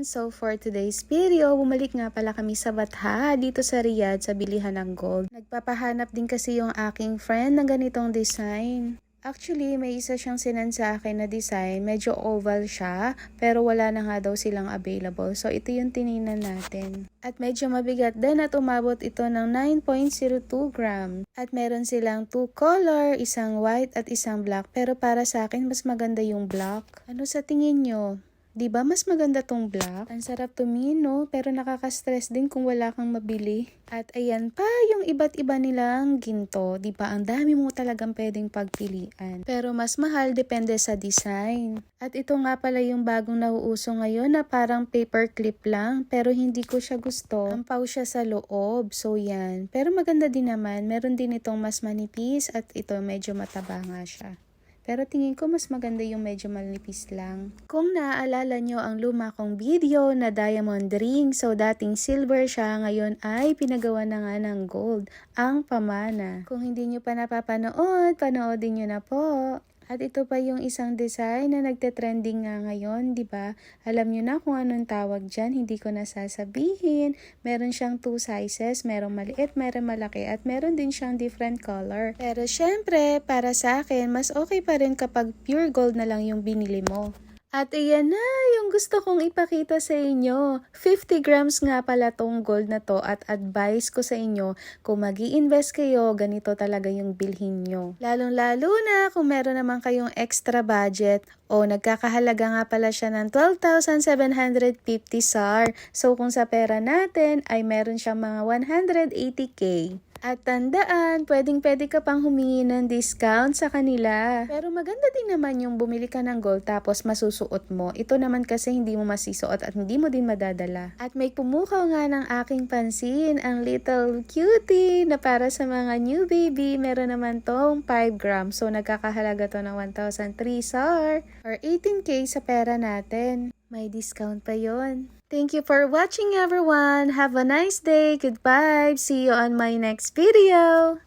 everyone! So for today's video, bumalik nga pala kami sa Batha dito sa Riyadh sa bilihan ng gold. Nagpapahanap din kasi yung aking friend ng ganitong design. Actually, may isa siyang sinend sa akin na design. Medyo oval siya, pero wala na nga daw silang available. So ito yung tiningnan natin. At medyo mabigat din at umabot ito ng 9.02 gram. At meron silang 2 color, isang white at isang black. Pero para sa akin, mas maganda yung black. Ano sa tingin nyo? Diba mas maganda tong black? Ang sarap tumingin, no? Pero nakaka-stress din kung wala kang mabili. At ayan pa yung iba't iba nilang ginto. Diba ang dami mo talagang pwedeng pagpilian. Pero mas mahal depende sa design. At ito nga pala yung bagong nauuso ngayon na parang paper clip lang. Pero hindi ko siya gusto. Ampaw siya sa loob. So yan. Pero maganda din naman. Meron din itong mas manipis at ito medyo mataba nga siya. Pero tingin ko mas maganda yung medyo malipis lang. Kung naaalala nyo ang luma kong video na diamond ring, so dating silver siya, ngayon ay pinagawa na nga ng gold, ang pamana. Kung hindi nyo pa napapanood, panoodin nyo na po. At ito pa yung isang design na nagte-trending nga ngayon, di ba? Alam nyo na kung anong tawag dyan, hindi ko nasasabihin. Meron siyang 2 sizes, merong maliit, merong malaki, at meron din siyang different color. Pero syempre, para sa akin, mas okay pa rin kapag pure gold na lang yung binili mo. At ayan na yung gusto kong ipakita sa inyo. 50 grams nga pala tong gold na to at advice ko sa inyo kung mag-i-invest kayo, ganito talaga yung bilhin nyo. Lalong-lalo na kung meron naman kayong extra budget o nagkakahalaga nga pala siya ng 12,750 SAR. So kung sa pera natin ay meron siyang mga 180k. At tandaan, pwedeng-pwede ka pang humingi ng discount sa kanila. Pero maganda din naman yung bumili ka ng gold tapos masusuot mo. Ito naman kasi hindi mo masisuot at hindi mo din madadala. At may pumukaw nga ng aking pansin, ang little cutie na para sa mga new baby. Meron naman tong 5 grams. So nagkakahalaga to ng 1,003 SAR or 18k sa pera natin. May discount pa yon. Thank you for watching everyone. Have a nice day. Goodbye. See you on my next video.